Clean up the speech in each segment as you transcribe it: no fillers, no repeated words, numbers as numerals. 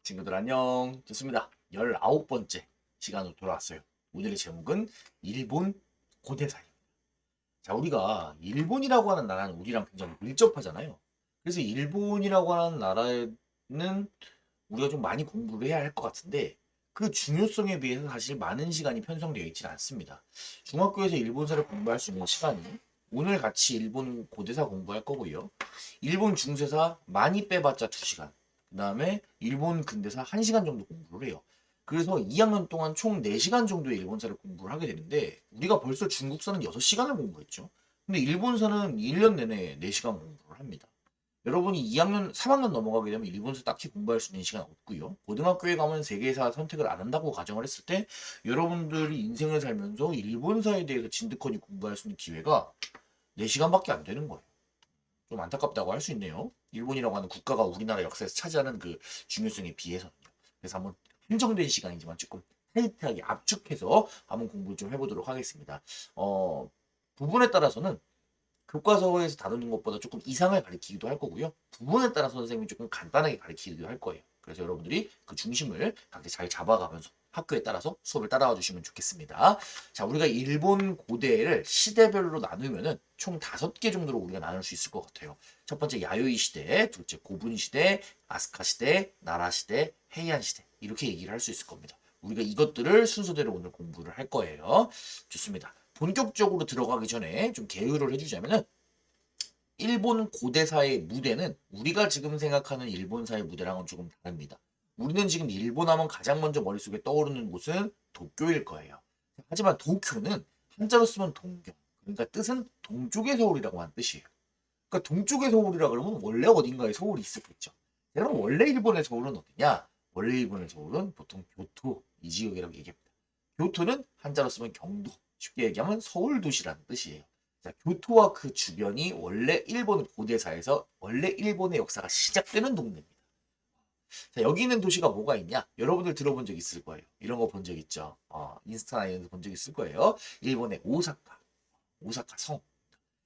친구들 안녕. 좋습니다. 19번째 시간으로 돌아왔어요. 오늘의 제목은 일본 고대사입니다. 자, 우리가 일본이라고 하는 나라는 우리랑 굉장히 밀접하잖아요. 그래서 일본이라고 하는 나라는 우리가 좀 많이 공부를 해야 할 것 같은데 그 중요성에 비해서 사실 많은 시간이 편성되어 있지는 않습니다. 중학교에서 일본사를 공부할 수 있는 시간이 오늘 같이 일본 고대사 공부할 거고요. 일본 중세사 많이 빼봤자 2시간. 그 다음에 일본 근대사 1시간 정도 공부를 해요. 그래서 2학년 동안 총 4시간 정도의 일본사를 공부를 하게 되는데 우리가 벌써 중국사는 6시간을 공부했죠. 근데 일본사는 1년 내내 4시간 공부를 합니다. 여러분이 2학년, 3학년 넘어가게 되면 일본사 딱히 공부할 수 있는 시간 없고요. 고등학교에 가면 세계사 선택을 안 한다고 가정을 했을 때 여러분들이 인생을 살면서 일본사에 대해서 진득하니 공부할 수 있는 기회가 4시간밖에 안 되는 거예요. 좀 안타깝다고 할 수 있네요. 일본이라고 하는 국가가 우리나라 역사에서 차지하는 그 중요성에 비해서는요. 그래서 한번 한정된 시간이지만 조금 타이트하게 압축해서 한번 공부를 좀 해보도록 하겠습니다. 부분에 따라서는 교과서에서 다루는 것보다 조금 이상을 가리키기도 할 거고요. 부분에 따라서 선생님이 조금 간단하게 가리키기도 할 거예요. 그래서 여러분들이 그 중심을 각자 잘 잡아가면서 학교에 따라서 수업을 따라와 주시면 좋겠습니다. 자, 우리가 일본 고대를 시대별로 나누면은 총 5개 정도로 우리가 나눌 수 있을 것 같아요. 첫 번째 야요이 시대, 둘째 고분 시대, 아스카 시대, 나라 시대, 헤이안 시대 이렇게 얘기를 할 수 있을 겁니다. 우리가 이것들을 순서대로 오늘 공부를 할 거예요. 좋습니다. 본격적으로 들어가기 전에 좀 개요를 해주자면은 일본 고대사의 무대는 우리가 지금 생각하는 일본사의 무대랑은 조금 다릅니다. 우리는 지금 일본 하면 가장 먼저 머릿속에 떠오르는 곳은 도쿄일 거예요. 하지만 도쿄는 한자로 쓰면 동경. 그러니까 뜻은 동쪽의 서울이라고 하는 뜻이에요. 그러니까 동쪽의 서울이라 그러면 원래 어딘가에 서울이 있었겠죠. 그럼 원래 일본의 서울은 어디냐? 원래 일본의 서울은 보통 교토 이 지역이라고 얘기합니다. 교토는 한자로 쓰면 경도. 쉽게 얘기하면 서울 도시라는 뜻이에요. 자, 교토와 그 주변이 원래 일본 고대사에서 원래 일본의 역사가 시작되는 동네입니다. 자, 여기 있는 도시가 뭐가 있냐? 여러분들 들어본 적 있을 거예요. 이런 거 본 적 있죠. 인스타나 이런 거 본 적 있을 거예요. 일본의 오사카, 오사카 성,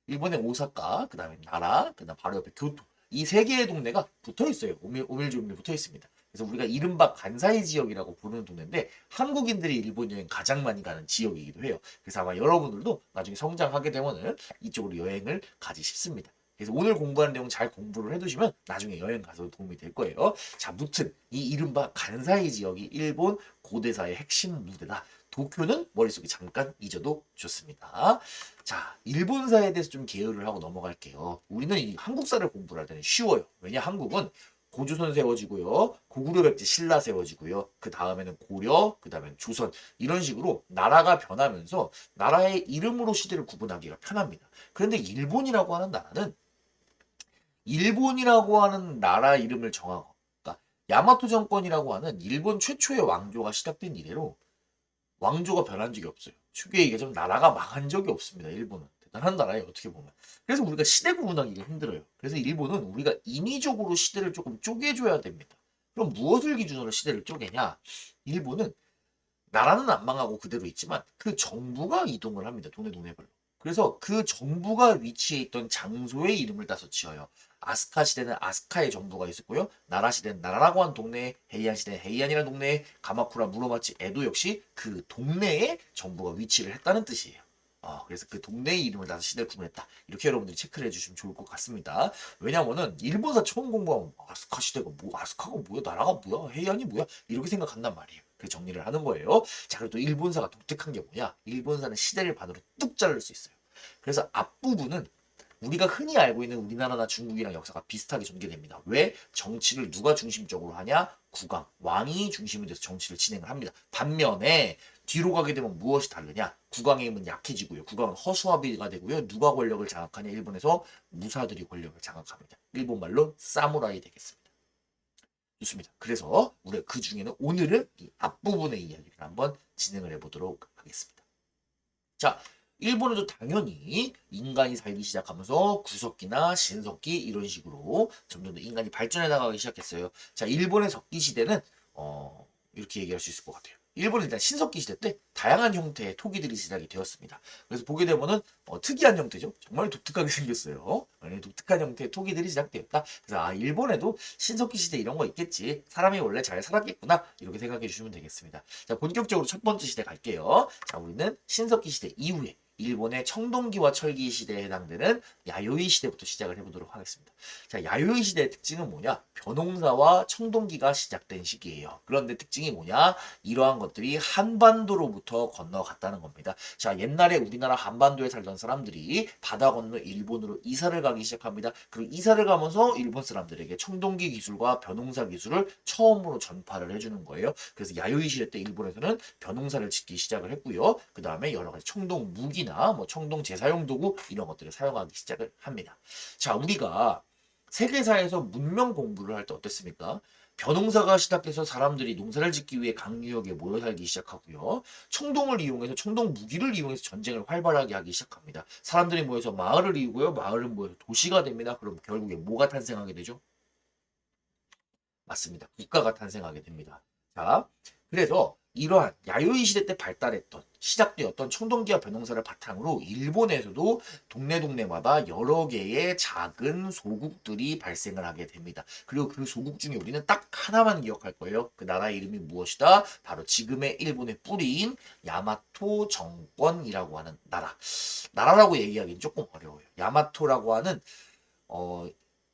일본의 오사카, 그 다음에 나라, 그 다음 바로 옆에 교토. 이 세 개의 동네가 붙어 있어요. 오밀조밀 붙어 있습니다. 그래서 우리가 이른바 간사이 지역이라고 부르는 동네인데 한국인들이 일본 여행 가장 많이 가는 지역이기도 해요. 그래서 아마 여러분들도 나중에 성장하게 되면은 이쪽으로 여행을 가지 싶습니다. 그래서 오늘 공부하는 내용 잘 공부를 해두시면 나중에 여행 가서 도움이 될 거예요. 자, 무튼 이 이른바 간사이 지역이 일본 고대사의 핵심 무대다. 도쿄는 머릿속에 잠깐 잊어도 좋습니다. 자, 일본사에 대해서 좀 개요를 하고 넘어갈게요. 우리는 이 한국사를 공부를 할 때는 쉬워요. 왜냐, 한국은 고조선 세워지고요. 고구려 백제 신라 세워지고요. 그 다음에는 고려, 그 다음에는 조선 이런 식으로 나라가 변하면서 나라의 이름으로 시대를 구분하기가 편합니다. 그런데 일본이라고 하는 나라 이름을 정하고 그러니까 야마토 정권이라고 하는 일본 최초의 왕조가 시작된 이래로 왕조가 변한 적이 없어요. 쉽게 얘기하자면 나라가 망한 적이 없습니다. 일본은. 대단한 나라예요. 어떻게 보면. 그래서 우리가 시대 구분하기가 힘들어요. 그래서 일본은 우리가 인위적으로 시대를 조금 쪼개줘야 됩니다. 그럼 무엇을 기준으로 시대를 쪼개냐? 일본은 나라는 안 망하고 그대로 있지만 그 정부가 이동을 합니다. 동네별로. 그래서 그 정부가 위치해 있던 장소의 이름을 따서 지어요. 아스카 시대는 아스카의 정부가 있었고요. 나라 시대는 나라라고 한 동네에, 헤이안 시대는 헤이안이라는 동네에, 가마쿠라, 무로마치, 에도 역시 그 동네에 정부가 위치를 했다는 뜻이에요. 그래서 그 동네의 이름을 따서 시대를 구분했다. 이렇게 여러분들이 체크를 해주시면 좋을 것 같습니다. 왜냐면은 일본사 처음 공부하면 아스카 시대가 뭐, 아스카가 뭐야, 나라가 뭐야, 헤이안이 뭐야 이렇게 생각한단 말이에요. 그 정리를 하는 거예요. 자, 그리고 또 일본사가 독특한 게 뭐냐? 일본사는 시대를 반으로 뚝 자를 수 있어요. 그래서 앞부분은 우리가 흔히 알고 있는 우리나라나 중국이랑 역사가 비슷하게 전개됩니다. 왜? 정치를 누가 중심적으로 하냐? 국왕, 왕이 중심이 돼서 정치를 진행을 합니다. 반면에 뒤로 가게 되면 무엇이 다르냐? 국왕의 힘은 약해지고요. 국왕은 허수아비가 되고요. 누가 권력을 장악하냐? 일본에서 무사들이 권력을 장악합니다. 일본 말로 사무라이 되겠습니다. 좋습니다. 그래서 우리가 그 중에는 오늘은 이 앞부분의 이야기를 한번 진행을 해보도록 하겠습니다. 자, 일본에도 당연히 인간이 살기 시작하면서 구석기나 신석기 이런 식으로 점점 더 인간이 발전해 나가기 시작했어요. 자, 일본의 석기 시대는 이렇게 얘기할 수 있을 것 같아요. 일본은 일단 신석기 시대 때 다양한 형태의 토기들이 시작이 되었습니다. 그래서 보게 되면은 특이한 형태죠. 정말 독특하게 생겼어요. 독특한 형태의 토기들이 시작되었다. 그래서 일본에도 신석기 시대 이런 거 있겠지. 사람이 원래 잘 살았겠구나. 이렇게 생각해 주시면 되겠습니다. 자, 본격적으로 첫 번째 시대 갈게요. 자, 우리는 신석기 시대 이후에 일본의 청동기와 철기 시대에 해당되는 야요이 시대부터 시작을 해보도록 하겠습니다. 자, 야요이 시대의 특징은 뭐냐? 벼농사와 청동기가 시작된 시기예요. 그런데 특징이 뭐냐? 이러한 것들이 한반도로부터 건너갔다는 겁니다. 자, 옛날에 우리나라 한반도에 살던 사람들이 바다 건너 일본으로 이사를 가기 시작합니다. 그리고 이사를 가면서 일본 사람들에게 청동기 기술과 벼농사 기술을 처음으로 전파를 해주는 거예요. 그래서 야요이 시대 때 일본에서는 벼농사를 짓기 시작을 했고요. 그 다음에 여러 가지 청동 무기나 뭐 청동 재사용 도구 이런 것들을 사용하기 시작을 합니다. 자, 우리가 세계사에서 문명 공부를 할 때 어땠습니까? 벼농사가 시작돼서 사람들이 농사를 짓기 위해 강유역에 모여 살기 시작하고요. 청동을 이용해서 청동 무기를 이용해서 전쟁을 활발하게 하기 시작합니다. 사람들이 모여서 마을을 이루고요. 마을은 모여서 도시가 됩니다. 그럼 결국에 뭐가 탄생하게 되죠? 맞습니다. 국가가 탄생하게 됩니다. 자, 그래서 이러한 야요이 시대 때 발달했던 시작되었던 청동기와 벼농사를 바탕으로 일본에서도 동네마다 여러 개의 작은 소국들이 발생을 하게 됩니다. 그리고 그 소국 중에 우리는 딱 하나만 기억할 거예요. 그 나라 이름이 무엇이다? 바로 지금의 일본의 뿌리인 야마토 정권이라고 하는 나라. 나라라고 얘기하기는 조금 어려워요. 야마토라고 하는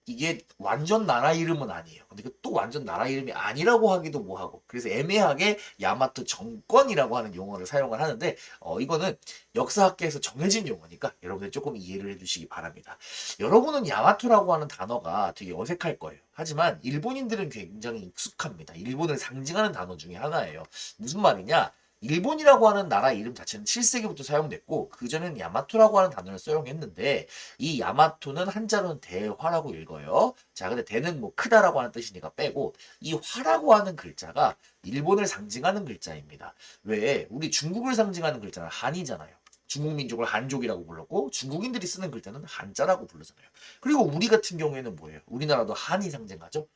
이게 완전 나라 이름은 아니에요. 근데 또 완전 나라 이름이 아니라고 하기도 뭐하고. 그래서 애매하게 야마토 정권이라고 하는 용어를 사용을 하는데 이거는 역사학계에서 정해진 용어니까 여러분들 조금 이해를 해주시기 바랍니다. 여러분은 야마토라고 하는 단어가 되게 어색할 거예요. 하지만 일본인들은 굉장히 익숙합니다. 일본을 상징하는 단어 중에 하나예요. 무슨 말이냐? 일본이라고 하는 나라 이름 자체는 7세기부터 사용됐고 그전에는 야마토라고 하는 단어를 사용했는데 이 야마토는 한자로는 대화라고 읽어요. 자, 근데 대는 뭐 크다라고 하는 뜻이니까 빼고 이 화라고 하는 글자가 일본을 상징하는 글자입니다. 왜? 우리 중국을 상징하는 글자는 한이잖아요. 중국 민족을 한족이라고 불렀고 중국인들이 쓰는 글자는 한자라고 부르잖아요. 그리고 우리 같은 경우에는 뭐예요? 우리나라도 한이 상징하죠.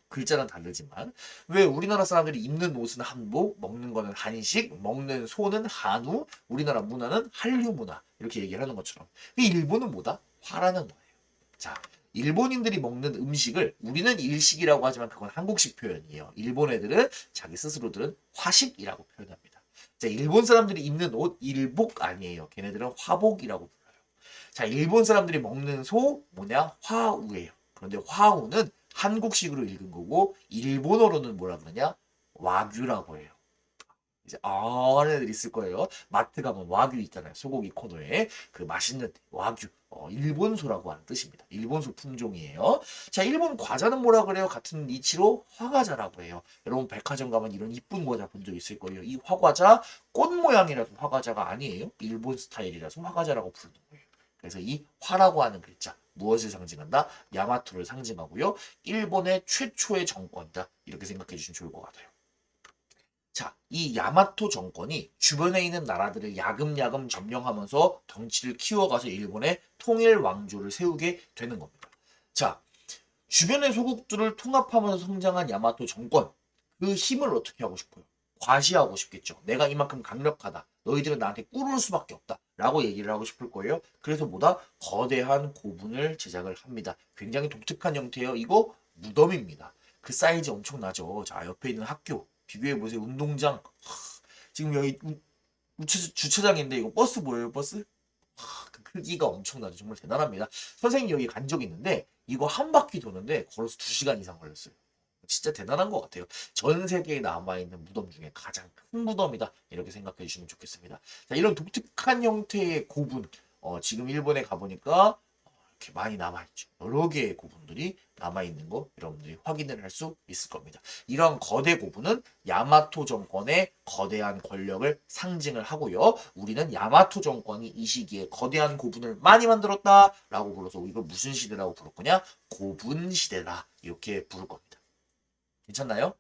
글자는 다르지만 왜 우리나라 사람들이 입는 옷은 한복, 먹는 거는 한식, 먹는 소는 한우, 우리나라 문화는 한류 문화 이렇게 얘기를 하는 것처럼 이 일본은 뭐다? 화라는 거예요. 자, 일본인들이 먹는 음식을 우리는 일식이라고 하지만 그건 한국식 표현이에요. 일본 애들은 자기 스스로들은 화식이라고 표현합니다. 자, 일본 사람들이 입는 옷 일복 아니에요. 걔네들은 화복이라고 불러요. 자, 일본 사람들이 먹는 소 뭐냐? 화우예요. 그런데 화우는 한국식으로 읽은 거고 일본어로는 뭐라 그러냐? 와규라고 해요. 이제 하는 애들 있을 거예요. 마트 가면 와규 있잖아요. 소고기 코너에 그 맛있는 와규 일본소라고 하는 뜻입니다. 일본소 품종이에요. 자, 일본 과자는 뭐라 그래요? 같은 이치로 화과자라고 해요. 여러분 백화점 가면 이런 이쁜 과자 본 적 있을 거예요. 이 화과자 꽃 모양이라서 화과자가 아니에요. 일본 스타일이라서 화과자라고 부르는 거예요. 그래서 이 화라고 하는 글자 무엇을 상징한다? 야마토를 상징하고요. 일본의 최초의 정권이다. 이렇게 생각해 주시면 좋을 것 같아요. 자, 이 야마토 정권이 주변에 있는 나라들을 야금야금 점령하면서 덩치를 키워가서 일본의 통일 왕조를 세우게 되는 겁니다. 자, 주변의 소국들을 통합하면서 성장한 야마토 정권, 그 힘을 어떻게 하고 싶어요? 과시하고 싶겠죠. 내가 이만큼 강력하다. 너희들은 나한테 꿇을 수밖에 없다. 라고 얘기를 하고 싶을 거예요. 그래서 뭐다? 거대한 고분을 제작을 합니다. 굉장히 독특한 형태예요. 이거 무덤입니다. 그 사이즈 엄청나죠. 자, 옆에 있는 학교. 비교해보세요. 운동장. 지금 여기 주차장인데 이거 버스 보여요? 버스? 그 크기가 엄청나죠. 정말 대단합니다. 선생님 여기 간 적이 있는데 이거 한 바퀴 도는데 걸어서 2시간 이상 걸렸어요. 진짜 대단한 것 같아요. 전 세계에 남아있는 무덤 중에 가장 큰 무덤이다. 이렇게 생각해 주시면 좋겠습니다. 자, 이런 독특한 형태의 고분. 지금 일본에 가보니까 이렇게 많이 남아있죠. 여러 개의 고분들이 남아있는 거 여러분들이 확인을 할 수 있을 겁니다. 이런 거대 고분은 야마토 정권의 거대한 권력을 상징을 하고요. 우리는 야마토 정권이 이 시기에 거대한 고분을 많이 만들었다 라고 불러서 이걸 무슨 시대라고 부를 거냐? 고분 시대다 이렇게 부를 겁니다. 괜찮나요?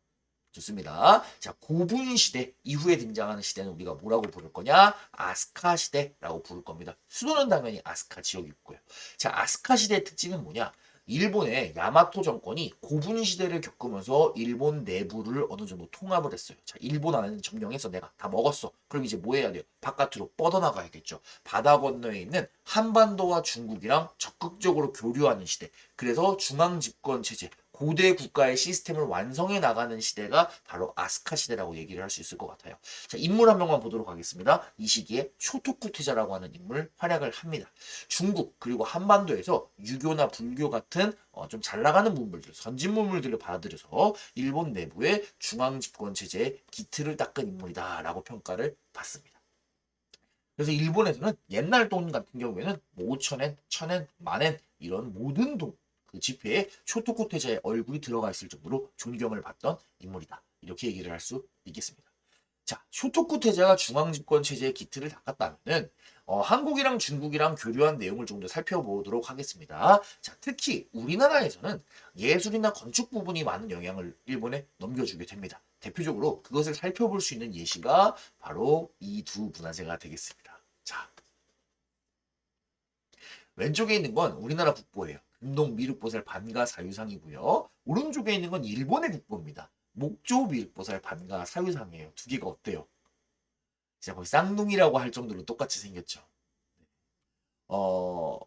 좋습니다. 자, 고분 시대 이후에 등장하는 시대는 우리가 뭐라고 부를 거냐? 아스카 시대라고 부를 겁니다. 수도는 당연히 아스카 지역이 있고요. 자, 아스카 시대의 특징은 뭐냐? 일본의 야마토 정권이 고분 시대를 겪으면서 일본 내부를 어느 정도 통합을 했어요. 자, 일본 안에는 점령해서 내가 다 먹었어. 그럼 이제 뭐 해야 돼요? 바깥으로 뻗어나가야겠죠. 바다 건너에 있는 한반도와 중국이랑 적극적으로 교류하는 시대. 그래서 중앙 집권 체제, 고대 국가의 시스템을 완성해 나가는 시대가 바로 아스카 시대라고 얘기를 할 수 있을 것 같아요. 자, 인물 한 명만 보도록 하겠습니다. 이 시기에 쇼토쿠 태자라고 하는 인물 활약을 합니다. 중국 그리고 한반도에서 유교나 불교 같은 좀 잘 나가는 문물들, 선진 문물들을 받아들여서 일본 내부의 중앙 집권 체제의 기틀을 닦은 인물이다라고 평가를 받습니다. 그래서 일본에서는 옛날 돈 같은 경우에는 뭐 5천엔, 1000엔, 만엔 이런 모든 돈, 그 지폐에 쇼토쿠 태자의 얼굴이 들어가 있을 정도로 존경을 받던 인물이다. 이렇게 얘기를 할 수 있겠습니다. 자, 쇼토쿠 태자가 중앙집권 체제의 기틀을 닦았다면은 한국이랑 중국이랑 교류한 내용을 좀 더 살펴보도록 하겠습니다. 자, 특히 우리나라에서는 예술이나 건축 부분이 많은 영향을 일본에 넘겨주게 됩니다. 대표적으로 그것을 살펴볼 수 있는 예시가 바로 이 두 문화재가 되겠습니다. 자, 왼쪽에 있는 건 우리나라 국보예요. 금동 미륵보살 반가 사유상이고요. 오른쪽에 있는 건 일본의 국보입니다. 목조 미륵보살 반가 사유상이에요. 두 개가 어때요? 진짜 거의 쌍둥이라고 할 정도로 똑같이 생겼죠. 어,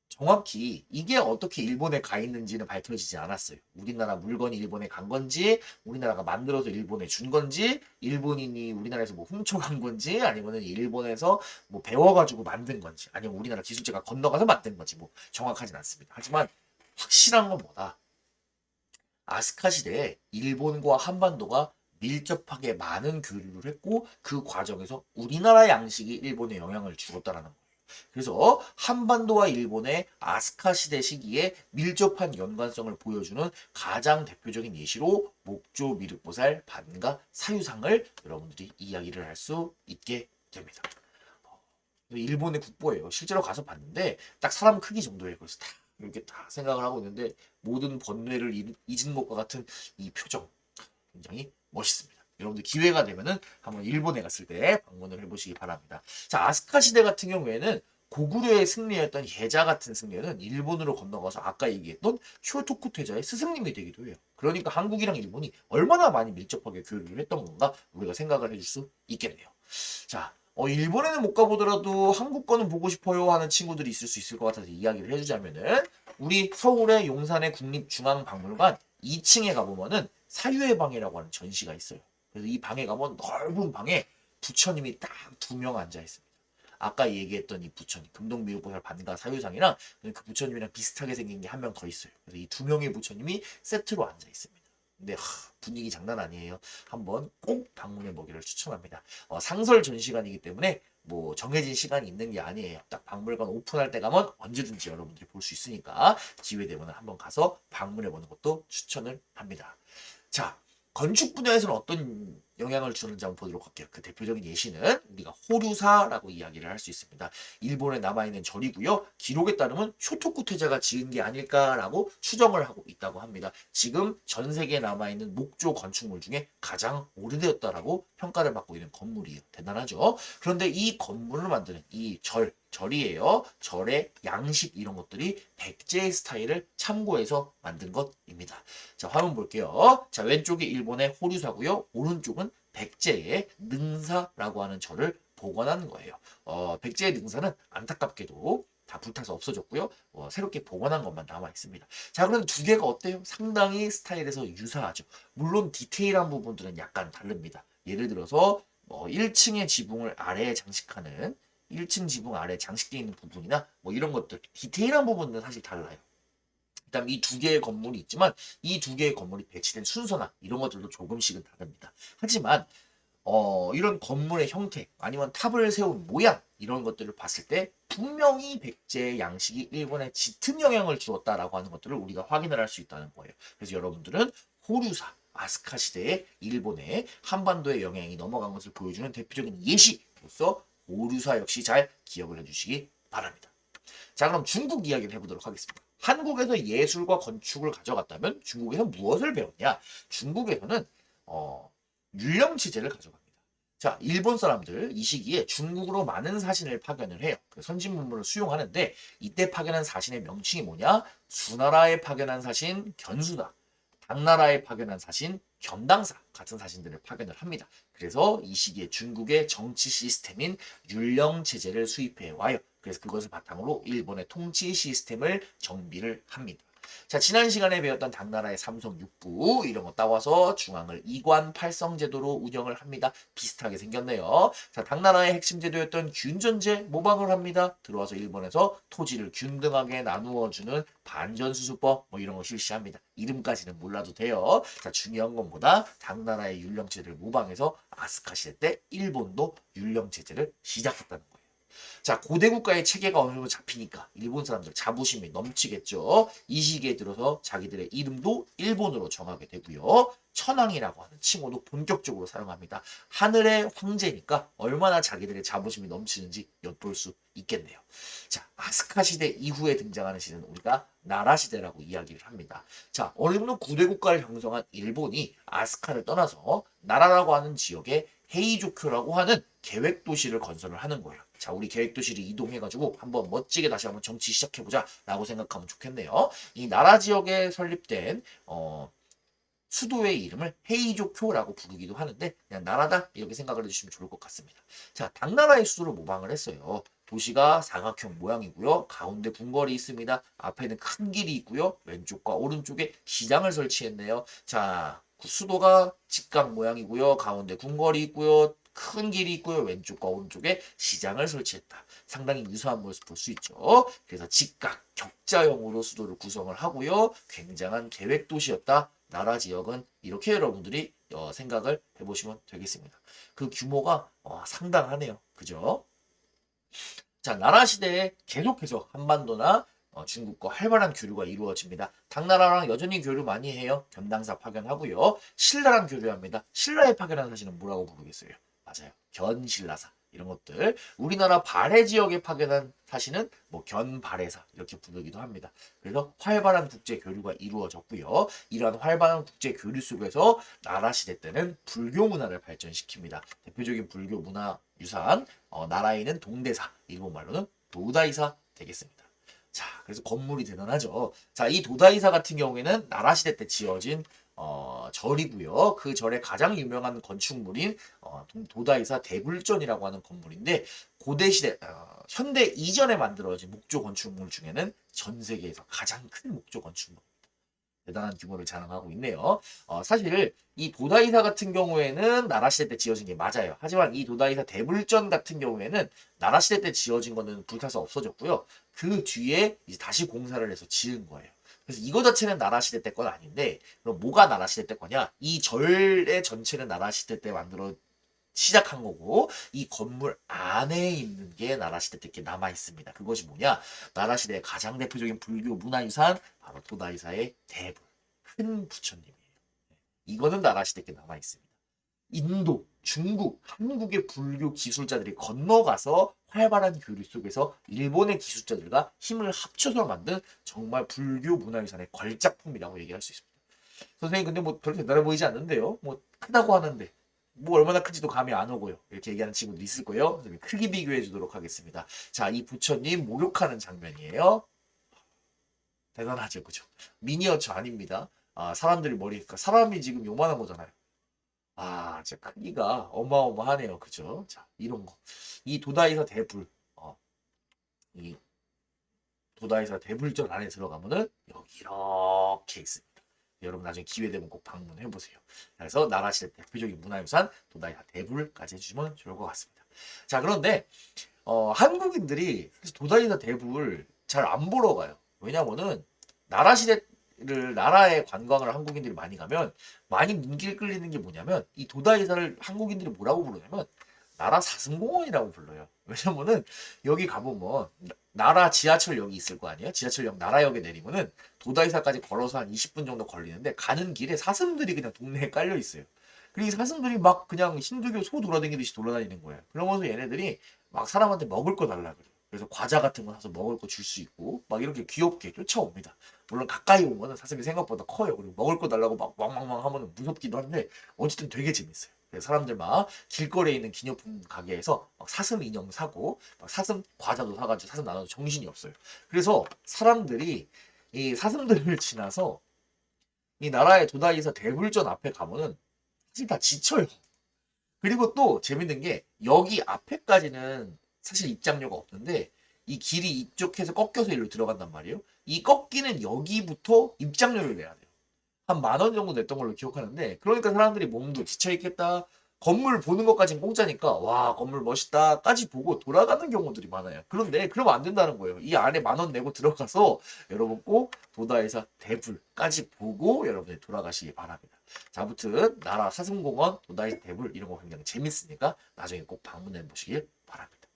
정확히 이게 어떻게 일본에 가 있는지는 밝혀지지 않았어요. 우리나라 물건이 일본에 간 건지, 우리나라가 만들어서 일본에 준 건지, 일본인이 우리나라에서 뭐 훔쳐간 건지, 아니면은 일본에서 뭐 배워가지고 만든 건지, 아니면 우리나라 기술자가 건너가서 만든 건지, 뭐 정확하진 않습니다. 하지만 확실한 건 뭐다? 아스카 시대에 일본과 한반도가 밀접하게 많은 교류를 했고 그 과정에서 우리나라 양식이 일본에 영향을 주었다라는 거예요. 그래서 한반도와 일본의 아스카 시대 시기에 밀접한 연관성을 보여주는 가장 대표적인 예시로 목조 미륵보살 반가 사유상을 여러분들이 이야기를 할 수 있게 됩니다. 일본의 국보예요. 실제로 가서 봤는데 딱 사람 크기 정도예요. 그래서 다 이렇게 다 생각을 하고 있는데 모든 번뇌를 잊은 것과 같은 이 표정 굉장히 멋있습니다. 여러분들 기회가 되면은 한번 일본에 갔을 때 방문을 해보시기 바랍니다. 자, 아스카 시대 같은 경우에는 고구려의 승리였던 예자 같은 승려는 일본으로 건너가서 아까 얘기했던 쇼토쿠 태자의 스승님이 되기도 해요. 그러니까 한국이랑 일본이 얼마나 많이 밀접하게 교류를 했던 건가 우리가 생각을 해줄 수 있겠네요. 자, 일본에는 못 가보더라도 한국 거는 보고 싶어요 하는 친구들이 있을 수 있을 것 같아서 이야기를 해주자면은 우리 서울의 용산의 국립중앙박물관 2층에 가보면은 사유의 방이라고 하는 전시가 있어요. 그래서 이 방에 가면 넓은 방에 부처님이 딱 두 명 앉아 있습니다. 아까 얘기했던 이 부처님, 금동미륵보살 반가 사유상이랑 그 부처님이랑 비슷하게 생긴 게 한 명 더 있어요. 그래서 이 두 명의 부처님이 세트로 앉아 있습니다. 근데 분위기 장난 아니에요. 한번 꼭 방문해 보기를 추천합니다. 상설 전시관이기 때문에 뭐 정해진 시간이 있는 게 아니에요. 딱 박물관 오픈할 때 가면 언제든지 여러분들이 볼 수 있으니까 기회 되면 한번 가서 방문해 보는 것도 추천을 합니다. 자, 건축 분야에서는 어떤 영향을 주는지 한번 보도록 할게요. 그 대표적인 예시는 우리가 호류사라고 이야기를 할 수 있습니다. 일본에 남아있는 절이고요. 기록에 따르면 쇼토쿠 태자가 지은 게 아닐까라고 추정을 하고 있다고 합니다. 지금 전 세계에 남아있는 목조 건축물 중에 가장 오래되었다라고 평가를 받고 있는 건물이에요. 대단하죠? 그런데 이 건물을 만드는 이 절이에요. 절의 양식 이런 것들이 백제의 스타일을 참고해서 만든 것입니다. 자, 화면 볼게요. 자, 왼쪽이 일본의 호류사고요. 오른쪽은 백제의 능사라고 하는 절을 복원한 거예요. 백제의 능사는 안타깝게도 다 불타서 없어졌고요. 새롭게 복원한 것만 남아 있습니다. 자, 그럼 두 개가 어때요? 상당히 스타일에서 유사하죠. 물론 디테일한 부분들은 약간 다릅니다. 예를 들어서 1층의 지붕을 아래에 장식하는 1층 지붕 아래 장식되어 있는 부분이나 뭐 이런 것들 디테일한 부분은 사실 달라요. 일단 이 두 개의 건물이 있지만 이 두 개의 건물이 배치된 순서나 이런 것들도 조금씩은 다릅니다. 하지만 이런 건물의 형태 아니면 탑을 세운 모양 이런 것들을 봤을 때 분명히 백제의 양식이 일본에 짙은 영향을 주었다라고 하는 것들을 우리가 확인을 할 수 있다는 거예요. 그래서 여러분들은 호류사 아스카 시대에 일본의 한반도의 영향이 넘어간 것을 보여주는 대표적인 예시로서 호류사 역시 잘 기억을 해주시기 바랍니다. 자, 그럼 중국 이야기를 해보도록 하겠습니다. 한국에서 예술과 건축을 가져갔다면 중국에서 무엇을 배웠냐? 중국에서는 율령 체제를 가져갑니다. 자, 일본 사람들 이 시기에 중국으로 많은 사신을 파견을 해요. 그 선진 문물을 수용하는데 이때 파견한 사신의 명칭이 뭐냐? 수나라에 파견한 사신 견수다. 당나라에 파견한 사신 견당사 같은 사신들을 파견을 합니다. 그래서 이 시기에 중국의 정치 시스템인 율령 체제를 수입해 와요. 그래서 그것을 바탕으로 일본의 통치 시스템을 정비를 합니다. 자, 지난 시간에 배웠던 당나라의 삼성 육부 이런 거 따와서 중앙을 이관 팔성 제도로 운영을 합니다. 비슷하게 생겼네요. 자, 당나라의 핵심 제도였던 균전제 모방을 합니다. 들어와서 일본에서 토지를 균등하게 나누어 주는 반전수수법 뭐 이런 거 실시합니다. 이름까지는 몰라도 돼요. 자, 중요한 것보다 당나라의 율령체제를 모방해서 아스카 시대 때 일본도 율령체제를 시작했다는 거예요. 자, 고대 국가의 체계가 어느 정도 잡히니까 일본 사람들 자부심이 넘치겠죠. 이 시기에 들어서 자기들의 이름도 일본어로 정하게 되고요. 천황이라고 하는 칭호도 본격적으로 사용합니다. 하늘의 황제니까 얼마나 자기들의 자부심이 넘치는지 엿볼 수 있겠네요. 자, 아스카 시대 이후에 등장하는 시대는 우리가 나라 시대라고 이야기를 합니다. 자, 어느 정도 고대 국가를 형성한 일본이 아스카를 떠나서 나라라고 하는 지역에 헤이조쿄라고 하는 계획 도시를 건설을 하는 거예요. 자, 우리 계획 도시를 이동해가지고 한번 멋지게 다시 한번 정치 시작해보자 라고 생각하면 좋겠네요. 이 나라 지역에 설립된 수도의 이름을 헤이조쿄라고 부르기도 하는데 그냥 나라다 이렇게 생각을 해주시면 좋을 것 같습니다. 자, 당나라의 수도를 모방을 했어요. 도시가 사각형 모양이고요. 가운데 궁궐이 있습니다. 앞에는 큰 길이 있고요. 왼쪽과 오른쪽에 시장을 설치했네요. 자, 수도가 직각 모양이고요. 가운데 궁궐이 있고요. 큰 길이 있고요. 왼쪽과 오른쪽에 시장을 설치했다. 상당히 유사한 모습 볼 수 있죠. 그래서 직각, 격자형으로 수도를 구성을 하고요. 굉장한 계획 도시였다. 나라 지역은 이렇게 여러분들이 생각을 해보시면 되겠습니다. 그 규모가 상당하네요. 그죠? 자, 나라 시대에 계속해서 한반도나 중국과 활발한 교류가 이루어집니다. 당나라랑 여전히 교류 많이 해요. 견당사 파견하고요. 신라랑 교류합니다. 신라에 파견한 사실은 뭐라고 부르겠어요? 맞아요. 견신라사. 이런 것들. 우리나라 발해 지역에 파견한 사실은 뭐 견발해사 이렇게 부르기도 합니다. 그래서 활발한 국제 교류가 이루어졌고요. 이러한 활발한 국제 교류 속에서 나라 시대 때는 불교 문화를 발전시킵니다. 대표적인 불교 문화 유산 나라에 있는 동대사, 일본 말로는 도다이사 되겠습니다. 자, 그래서 건물이 대단하죠. 자, 이 도다이사 같은 경우에는 나라 시대 때 지어진 절이고요. 그 절의 가장 유명한 건축물인 도다이사 대불전이라고 하는 건물인데 고대 시대 현대 이전에 만들어진 목조 건축물 중에는 전 세계에서 가장 큰 목조 건축물. 대단한 규모를 자랑하고 있네요. 사실 이 도다이사 같은 경우에는 나라 시대 때 지어진 게 맞아요. 하지만 이 도다이사 대불전 같은 경우에는 나라 시대 때 지어진 거는 불타서 없어졌고요. 그 뒤에 이제 다시 공사를 해서 지은 거예요. 그래서 이거 자체는 나라 시대 때 건 아닌데 그럼 뭐가 나라 시대 때 거냐? 이 절의 전체는 나라 시대 때 만들어 시작한 거고 이 건물 안에 있는 게 나라 시대 때 남아 있습니다. 그것이 뭐냐? 나라 시대의 가장 대표적인 불교 문화유산 바로 도다이사의 대불 큰 부처님이에요. 이거는 나라 시대 때 남아 있습니다. 인도, 중국, 한국의 불교 기술자들이 건너가서 활발한 교류 속에서 일본의 기술자들과 힘을 합쳐서 만든 정말 불교 문화유산의 걸작품이라고 얘기할 수 있습니다. 선생님 근데 뭐 별로 대단해 보이지 않는데요. 뭐 크다고 하는데 뭐 얼마나 큰지도 감이 안 오고요. 이렇게 얘기하는 친구도 있을 거예요. 크기 비교해 주도록 하겠습니다. 자, 이 부처님 목욕하는 장면이에요. 대단하죠, 그죠? 미니어처 아닙니다. 사람들이 머리니까 사람이 지금 요만한 거잖아요. 진짜 크기가 어마어마하네요, 그죠? 자, 이런 거. 이 도다이사 대불, 이 도다이사 대불전 안에 들어가면은 여기 이렇게 있습니다. 여러분 나중에 기회 되면 꼭 방문해 보세요. 그래서 나라 시대 대표적인 문화유산 도다이사 대불까지 해주시면 좋을 것 같습니다. 자, 그런데 한국인들이 도다이사 대불 잘 안 보러 가요. 왜냐면은 나라 시대를 나라에 관광을 한국인들이 많이 가면 많이 눈길 끌리는 게 뭐냐면 이 도다이사를 한국인들이 뭐라고 부르냐면 나라 사슴공원이라고 불러요. 왜냐면은 여기 가보면 나라 지하철역이 있을 거 아니에요? 지하철역 나라역에 내리면은 도다이사까지 걸어서 한 20분 정도 걸리는데 가는 길에 사슴들이 그냥 동네에 깔려 있어요. 그리고 이 사슴들이 막 그냥 힌두교 소 돌아다니듯이 돌아다니는 거예요. 그러면서 얘네들이 막 사람한테 먹을 거 달라 그래요. 그래서 과자 같은 거 사서 먹을 거 줄 수 있고 막 이렇게 귀엽게 쫓아옵니다. 물론 가까이 오면은 사슴이 생각보다 커요. 그리고 먹을 거 달라고 막 왕왕왕 하면은 무섭기도 한데 어쨌든 되게 재밌어요. 그래서 사람들 막 길거리에 있는 기념품 가게에서 막 사슴 인형 사고 막 사슴 과자도 사가지고 사슴 나눠도 정신이 없어요. 그래서 사람들이 이 사슴들을 지나서 이 나라의 도다이에서 대불전 앞에 가면은 사실 다 지쳐요. 그리고 또 재밌는 게 여기 앞에까지는 사실 입장료가 없는데 이 길이 이쪽에서 꺾여서 일로 들어간단 말이에요. 이 꺾이는 여기부터 입장료를 내야 돼요. 한 10,000원 정도 냈던 걸로 기억하는데 그러니까 사람들이 몸도 지쳐있겠다. 건물 보는 것까진 공짜니까 와 건물 멋있다까지 보고 돌아가는 경우들이 많아요. 그런데 그러면 안 된다는 거예요. 이 안에 10,000원 내고 들어가서 여러분 꼭 도다에서 대불까지 보고 여러분이 돌아가시기 바랍니다. 자, 아무튼 나라 사슴공원, 도다에서 대불 이런 거 굉장히 재밌으니까 나중에 꼭 방문해 보시길 바랍니다.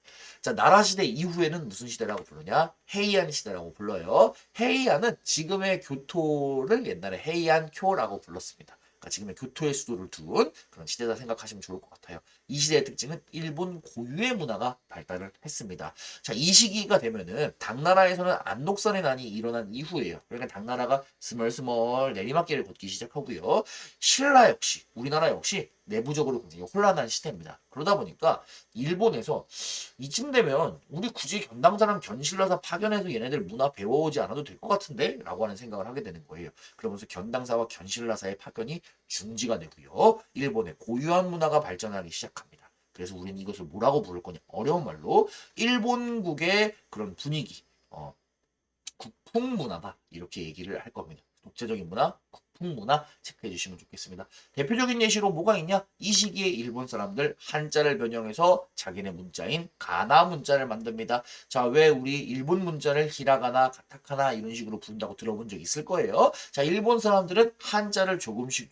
자, 나라 시대 이후에는 무슨 시대라고 부르냐? 헤이안 시대라고 불러요. 헤이안은 지금의 교토를 옛날에 헤이안쿄라고 불렀습니다. 그러니까 지금의 교토의 수도를 둔 그런 시대다 생각하시면 좋을 것 같아요. 이 시대의 특징은 일본 고유의 문화가 발달을 했습니다. 자, 이 시기가 되면은 당나라에서는 안독선의 난이 일어난 이후예요. 그러니까 당나라가 스멀스멀 내리막길을 걷기 시작하고요. 신라 역시 우리나라 역시 내부적으로 굉장히 혼란한 시대입니다. 그러다 보니까 일본에서 이쯤 되면 우리 굳이 견당사랑 견신라사 파견해서 얘네들 문화 배워오지 않아도 될 것 같은데? 라고 하는 생각을 하게 되는 거예요. 그러면서 견당사와 견신라사의 파견이 중지가 되고요. 일본의 고유한 문화가 발전하기 시작합니다. 그래서 우리는 이것을 뭐라고 부를 거냐? 어려운 말로 일본국의 그런 분위기, 국풍 문화다. 이렇게 얘기를 할 겁니다. 독재적인 문화, 국풍 문화 체크해 주시면 좋겠습니다. 대표적인 예시로 뭐가 있냐? 이 시기에 일본 사람들 한자를 변형해서 자기네 문자인 가나 문자를 만듭니다. 자, 왜 우리 일본 문자를 히라가나, 가타카나 이런 식으로 부른다고 들어본 적 있을 거예요. 자, 일본 사람들은 한자를 조금씩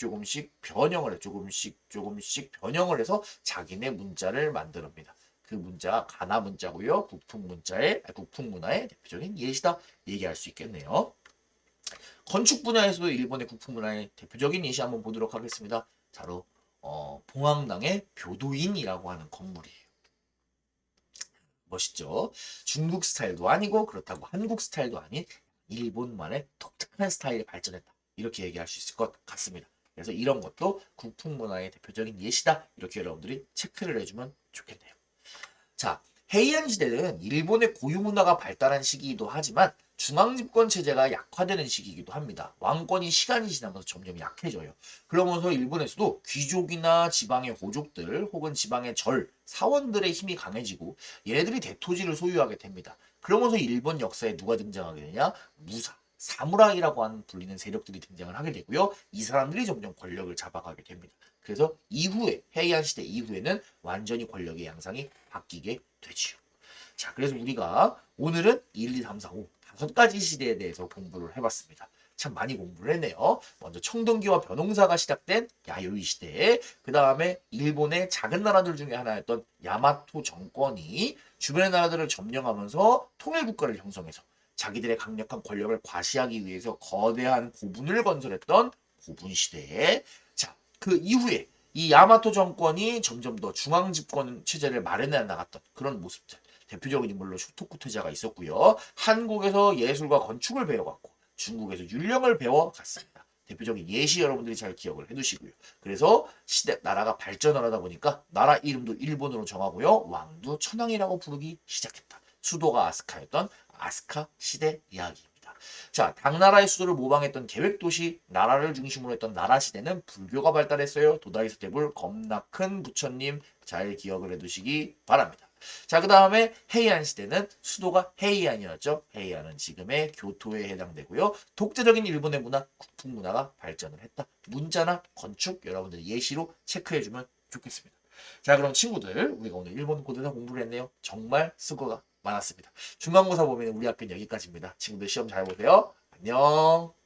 변형을 해. 조금씩 변형을 해서 자기네 문자를 만듭니다. 그 문자가 가나 문자고요. 국풍 문화의 대표적인 예시다 얘기할 수 있겠네요. 건축 분야에서도 일본의 국풍 문화의 대표적인 예시 한번 보도록 하겠습니다. 바로 봉황당의 교도인이라고 하는 건물이에요. 멋있죠? 중국 스타일도 아니고 그렇다고 한국 스타일도 아닌 일본만의 독특한 스타일이 발전했다. 이렇게 얘기할 수 있을 것 같습니다. 그래서 이런 것도 국풍 문화의 대표적인 예시다. 이렇게 여러분들이 체크를 해주면 좋겠네요. 자, 헤이안 시대는 일본의 고유 문화가 발달한 시기이기도 하지만 중앙집권 체제가 약화되는 시기이기도 합니다. 왕권이 시간이 지나면서 점점 약해져요. 그러면서 일본에서도 귀족이나 지방의 호족들 혹은 지방의 사원들의 힘이 강해지고 얘네들이 대토지를 소유하게 됩니다. 그러면서 일본 역사에 누가 등장하게 되냐? 사무라이라고 하는 불리는 세력들이 등장을 하게 되고요. 이 사람들이 점점 권력을 잡아가게 됩니다. 그래서 이후에 헤이안 시대 이후에는 완전히 권력의 양상이 바뀌게 되지요. 자, 그래서 우리가 오늘은 1, 2, 3, 4, 5 5가지 시대에 대해서 공부를 해봤습니다. 참 많이 공부를 했네요. 먼저 청동기와 벼농사가 시작된 야요이 시대, 그 다음에 일본의 작은 나라들 중에 하나였던 야마토 정권이 주변의 나라들을 점령하면서 통일국가를 형성해서 자기들의 강력한 권력을 과시하기 위해서 거대한 고분을 건설했던 고분 시대. 자, 그 이후에 이 야마토 정권이 점점 더 중앙 집권 체제를 마련해 나갔던 그런 모습들. 대표적인 인물로 쇼토쿠 태자가 있었고요. 한국에서 예술과 건축을 배워갔고 중국에서 율령을 배워갔습니다. 대표적인 예시 여러분들이 잘 기억을 해두시고요. 그래서 나라가 발전을 하다 보니까 나라 이름도 일본으로 정하고요. 왕도 천황이라고 부르기 시작했다. 수도가 아스카였던 아스카 시대 이야기입니다. 자, 당나라의 수도를 모방했던 계획도시 나라를 중심으로 했던 나라 시대는 불교가 발달했어요. 도다이스 대불 겁나 큰 부처님 잘 기억을 해두시기 바랍니다. 자, 그 다음에 헤이안 시대는 수도가 헤이안이었죠. 헤이안은 지금의 교토에 해당되고요. 독재적인 일본의 문화, 국풍 문화가 발전을 했다. 문자나 건축 여러분들 예시로 체크해주면 좋겠습니다. 자, 그럼 친구들 우리가 오늘 일본 고대사 공부를 했네요. 정말 수고가 많았습니다. 중간고사 보면 우리 학교는 여기까지입니다. 친구들 시험 잘 보세요. 안녕.